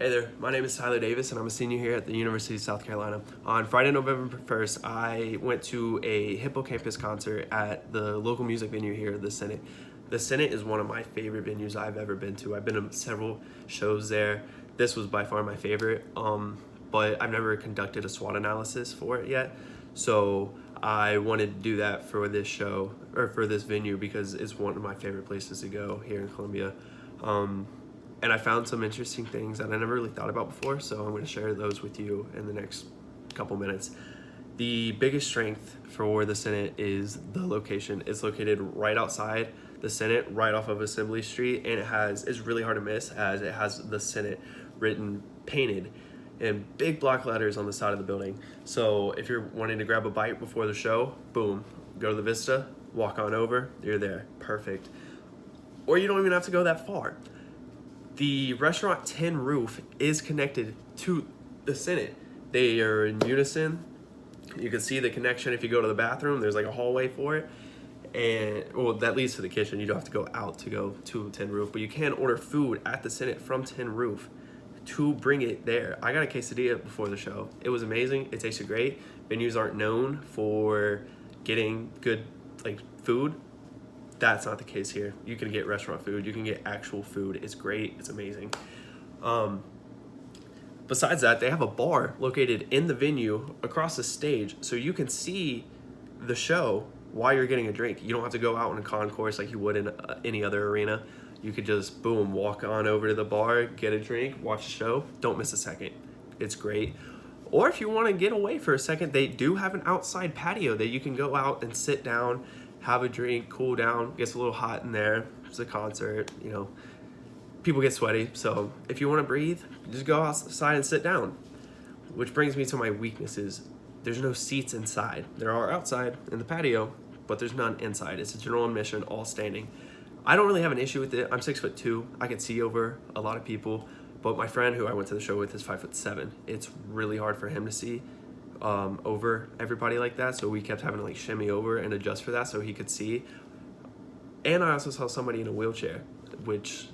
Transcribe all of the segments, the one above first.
Hey there, my name is Tyler Davis and I'm a senior here at the University of South Carolina. On Friday, November 1st, I went to a Hippocampus concert at the local music venue here, the Senate. The Senate is one of my favorite venues I've ever been to. I've been to several shows there. This was by far my favorite, but I've never conducted a SWOT analysis for it yet. So I wanted to do that for this show, or for this venue, because it's one of my favorite places to go here in Columbia. And I found some interesting things that I never really thought about before, so I'm going to share those with you in the next couple minutes. The biggest strength for the Senate is the location. It's located right outside the Senate, right off of Assembly Street, and it's really hard to miss as it has the Senate painted in big block letters on the side of the building. So if you're wanting to grab a bite before the show, boom, go to the Vista, walk on over, you're there, perfect. Or you don't even have to go that far. The restaurant Tin Roof is connected to the Senate. They are in unison. You can see the connection if you go to the bathroom. There's like a hallway for it. And that leads to the kitchen. You don't have to go out to go to Tin Roof, but you can order food at the Senate from Tin Roof to bring it there. I got a quesadilla before the show. It was amazing. It tasted great. Venues aren't known for getting good food. That's not the case here. You can get restaurant food. You can get actual food. It's great. It's amazing. Besides that, they have a bar located in the venue across the stage, so you can see the show while you're getting a drink. You don't have to go out in a concourse like you would in any other arena. You could just, boom, walk on over to the bar, get a drink, watch the show. Don't miss a second. It's great. Or if you want to get away for a second, they do have an outside patio that you can go out and sit down, have a drink, cool down. Gets a little hot in there. It's a concert, people get sweaty. So if you want to breathe, just go outside and sit down. Which brings me to my weaknesses. There's no seats inside. There are outside in the patio, but there's none inside. It's a general admission, all standing. I don't really have an issue with it. I'm 6'2". I can see over a lot of people, but my friend who I went to the show with is 5'7". It's really hard for him to see over everybody like that, so we kept having to shimmy over and adjust for that so he could see. And I also saw somebody in a wheelchair, which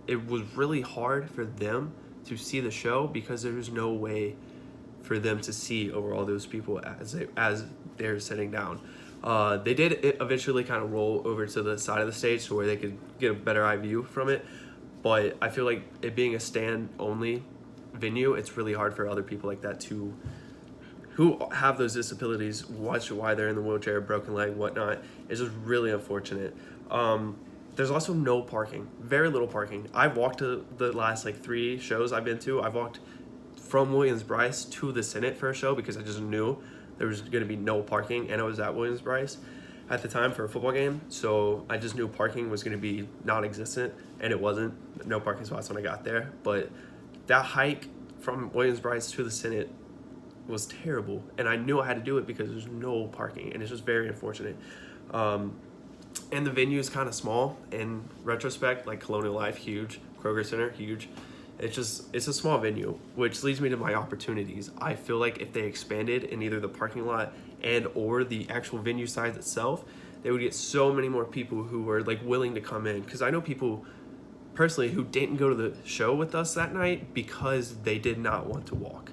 it was really hard for them to see the show because there was no way for them to see over all those people as they're sitting down. They did eventually kind of roll over to the side of the stage so where they could get a better eye view from it, but I feel like it being a stand only venue, it's really hard for other people like that who have those disabilities, watch why they're in the wheelchair, broken leg, whatnot. It's just really unfortunate. There's also no parking, very little parking. I've walked to the last 3 shows I've been to. I've walked from Williams-Brice to the Senate for a show because I just knew there was gonna be no parking, and I was at Williams-Brice at the time for a football game. So I just knew parking was gonna be non-existent, and it wasn't. No parking spots when I got there. But that hike from Williams-Brice to the Senate was terrible, and I knew I had to do it because there's no parking, and it's just very unfortunate. And the venue is kind of small in retrospect, Colonial Life, huge, Kroger Center, huge. It's a small venue, which leads me to my opportunities. I feel like if they expanded in either the parking lot and or the actual venue size itself, they would get so many more people who were willing to come in, because I know people personally who didn't go to the show with us that night because they did not want to walk.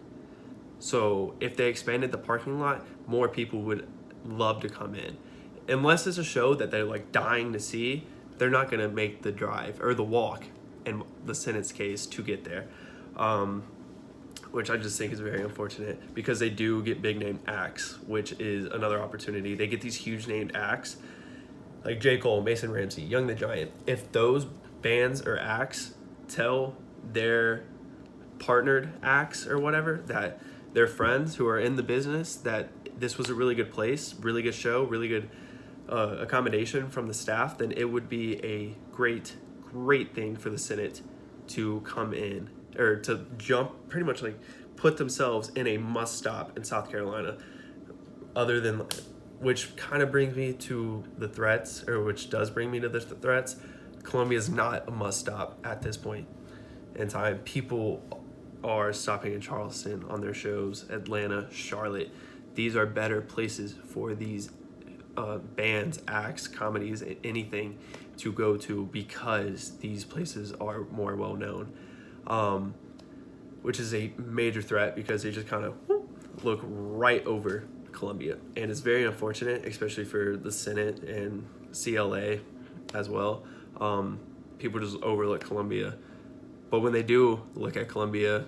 So if they expanded the parking lot, more people would love to come in. Unless it's a show that they're dying to see, they're not going to make the drive or the walk, in the Senate's case, to get there. Which I just think is very unfortunate because they do get big name acts, which is another opportunity. They get these huge named acts like J. Cole, Mason Ramsey, Young the Giant. If those bands or acts tell their partnered acts or whatever that their friends who are in the business that this was a really good place, really good show, really good accommodation from the staff, then it would be a great thing for the Senate to come in, or to jump, pretty much put themselves in a must stop in South Carolina, other than, which kind of brings me to the threats, or which does bring me to the threats. Columbia is not a must stop at this point in time. People are stopping in Charleston on their shows, Atlanta, Charlotte. These are better places for these bands, acts, comedies, anything to go to because these places are more well known. which is a major threat because they just kind of look right over Columbia. And it's very unfortunate, especially for the Senate and CLA as well. People just overlook Columbia. But when they do look at Columbia,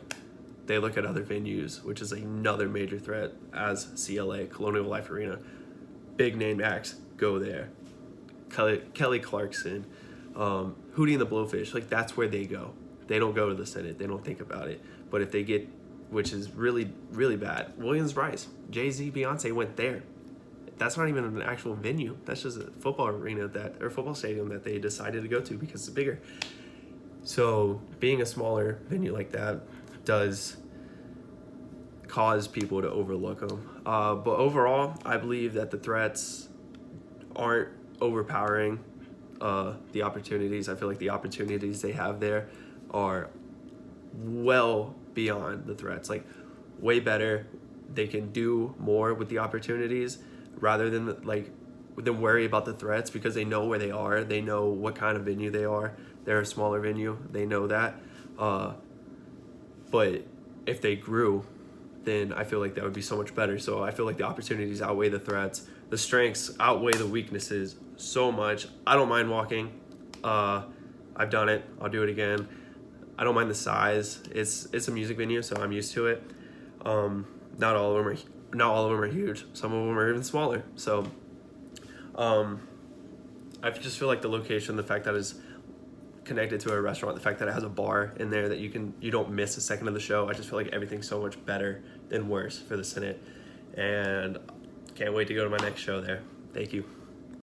they look at other venues, which is another major threat as CLA, Colonial Life Arena. Big name acts go there. Kelly Clarkson, Hootie and the Blowfish, like that's where they go. They don't go to the Senate. They don't think about it. But if they get, which is really, really bad, Williams-Brice, Jay-Z, Beyonce went there. That's not even an actual venue. That's just a football arena or football stadium that they decided to go to because it's bigger. So being a smaller venue like that does cause people to overlook them. But overall, I believe that the threats aren't overpowering the opportunities. I feel like the opportunities they have there are well beyond the threats, like way better. They can do more with the opportunities rather than worry about the threats because they know where they are. They know what kind of venue they are. They're a smaller venue. They know that. But if they grew, then I feel like that would be so much better. So I feel like the opportunities outweigh the threats. The strengths outweigh the weaknesses so much. I don't mind walking. I've done it. I'll do it again. I don't mind the size. It's a music venue, so I'm used to it. Not all of them are huge. Some of them are even smaller. So I just feel like the location, the fact that it's connected to a restaurant, the fact that it has a bar in there that you don't miss a second of the show. I just feel like everything's so much better than worse for the Senate, and can't wait to go to my next show there. Thank you.